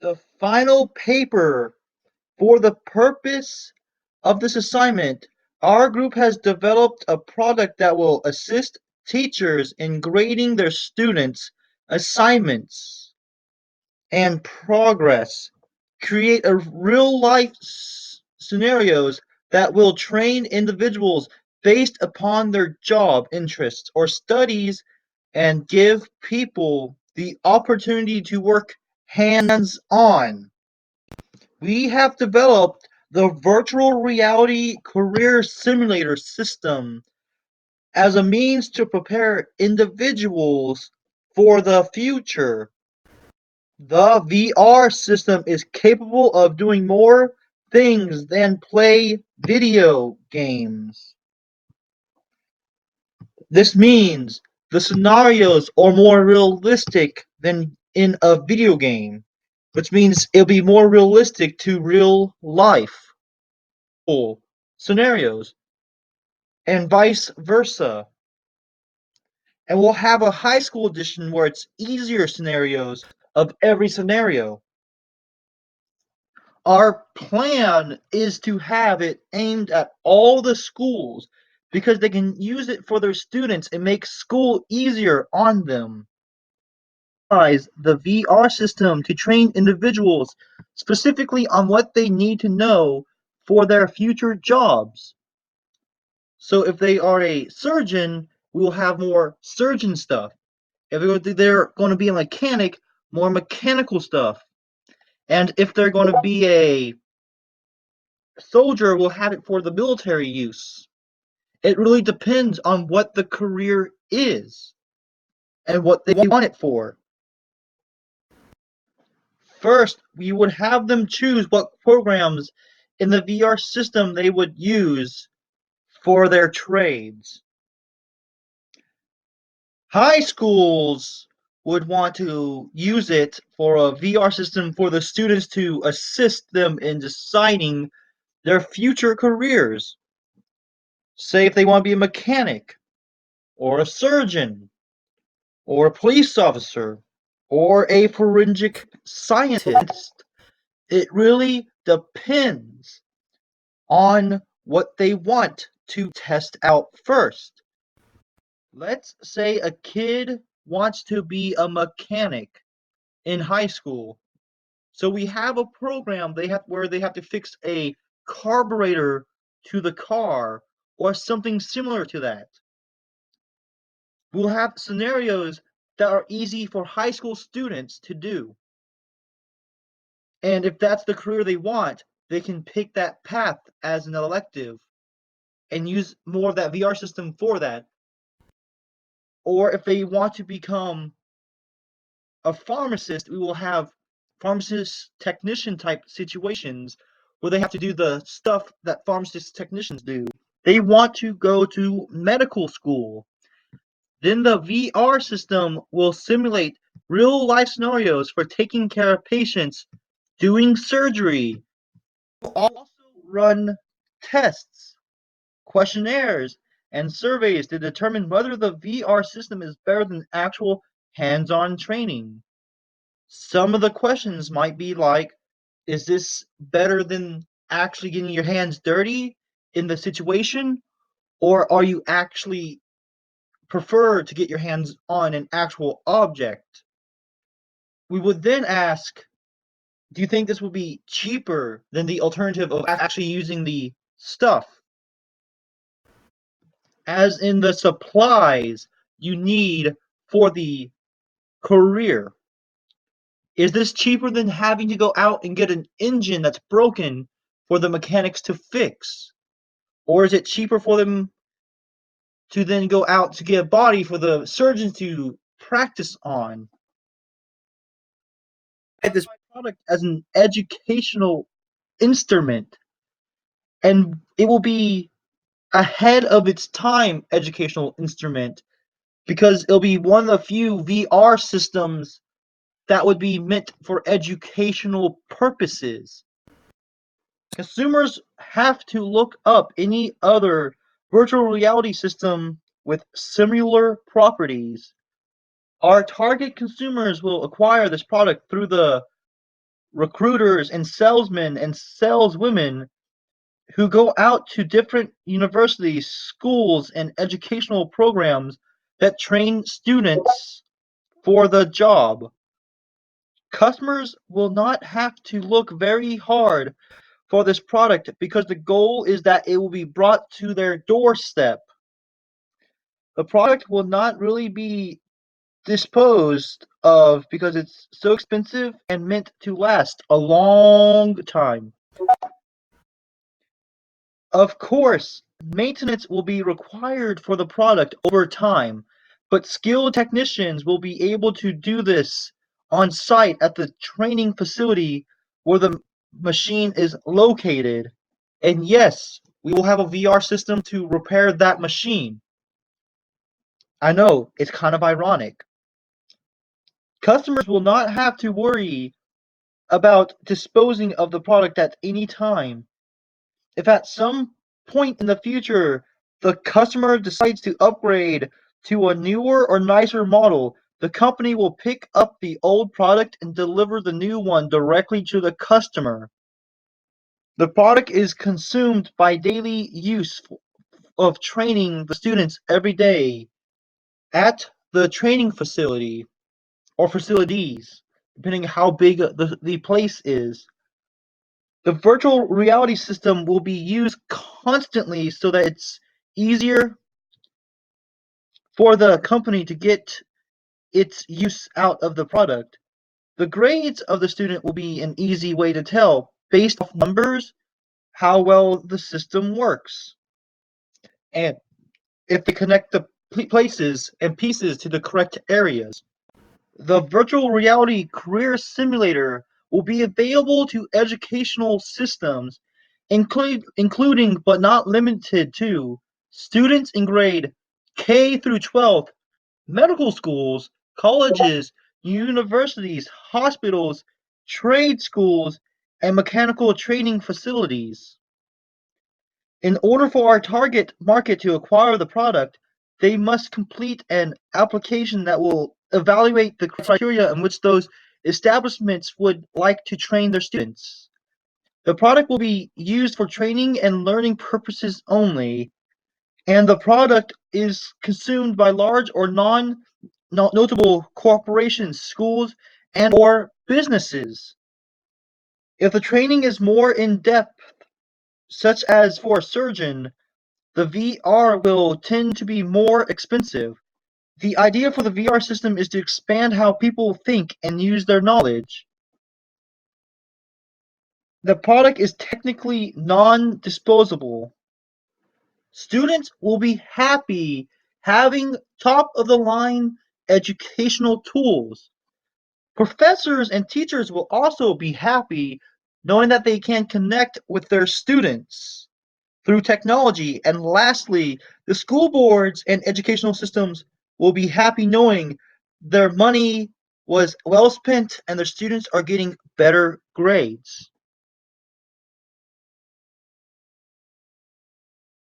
The final paper for the purpose of this assignment, our group has developed a product that will assist teachers in grading their students' assignments and progress. Create a real life scenarios that will train individuals based upon their job interests or studies and give people the opportunity to work hands on. We have developed the virtual reality career simulator system as a means to prepare individuals for the future. The VR system is capable of doing more things than play video games. This means the scenarios are more realistic than in a video game, which means it'll be more realistic to real life scenarios and vice versa. And we'll have a high school edition where it's easier scenarios of every scenario. Our plan is to have it aimed at all the schools because they can use it for their students and make school easier on them. The VR system to train individuals specifically on what they need to know for their future jobs. So if they are a surgeon, we will have more surgeon stuff. If they're going to be a mechanic, more mechanical stuff. And if they're going to be a soldier, we'll have it for the military use. It really depends on what the career is and what they want it for. First, we would have them choose what programs in the VR system they would use for their trades. High schools would want to use it for a VR system for the students to assist them in deciding their future careers. Say if they want to be a mechanic, or a surgeon, or a police officer, or a forensic scientist. It really depends on what they want to test out first. Let's say a kid wants to be a mechanic in high school. So we have a program where they have to fix a carburetor to the car or something similar to that. We'll have scenarios that are easy for high school students to do. And if that's the career they want, they can pick that path as an elective and use more of that VR system for that. Or if they want to become a pharmacist, we will have pharmacist technician type situations where they have to do the stuff that pharmacist technicians do. They want to go to medical school. Then the VR system will simulate real life scenarios for taking care of patients, doing surgery. We'll also run tests, questionnaires, and surveys to determine whether the VR system is better than actual hands-on training. Some of the questions might be like, is this better than actually getting your hands dirty in the situation? Or are you actually prefer to get your hands on an actual object? We would then ask, do you think this will be cheaper than the alternative of actually using the stuff? As in the supplies you need for the career. Is this cheaper than having to go out and get an engine that's broken for the mechanics to fix? Or is it cheaper for them to then go out to get a body for the surgeons to practice on? This product as an educational instrument, and it will be ahead of its time educational instrument because it'll be one of the few VR systems that would be meant for educational purposes. Consumers have to look up any other virtual reality system with similar properties. Our target consumers will acquire this product through the recruiters and salesmen and saleswomen who go out to different universities, schools, and educational programs that train students for the job. Customers will not have to look very hard for this product because the goal is that it will be brought to their doorstep. The product will not really be disposed of because it's so expensive and meant to last a long time. Of course, maintenance will be required for the product over time, but skilled technicians will be able to do this on site at the training facility where the machine is located. And yes, we will have a VR system to repair that machine. I know, it's kind of ironic. Customers will not have to worry about disposing of the product at any time. If at some point in the future the customer decides to upgrade to a newer or nicer model, the company will pick up the old product and deliver the new one directly to the customer. The product is consumed by daily use of training the students every day at the training facility or facilities, depending on how big the place is. The virtual reality system will be used constantly so that it's easier for the company to get its use out of the product. The grades of the student will be an easy way to tell, based off numbers, how well the system works. And if they connect the places and pieces to the correct areas. The virtual reality career simulator will be available to educational systems, including but not limited to students in grade K through 12, medical schools, colleges, universities, hospitals, trade schools, and mechanical training facilities. In order for our target market to acquire the product, they must complete an application that will evaluate the criteria in which those establishments would like to train their students. The product will be used for training and learning purposes only, and the product is consumed by large or non-notable corporations, schools, and or businesses. If the training is more in-depth, such as for a surgeon, the VR will tend to be more expensive. The idea for the VR system is to expand how people think and use their knowledge. The product is technically non-disposable. Students will be happy having top-of-the-line educational tools. Professors and teachers will also be happy knowing that they can connect with their students through technology. And lastly, the school boards and educational systems will be happy knowing their money was well spent and their students are getting better grades.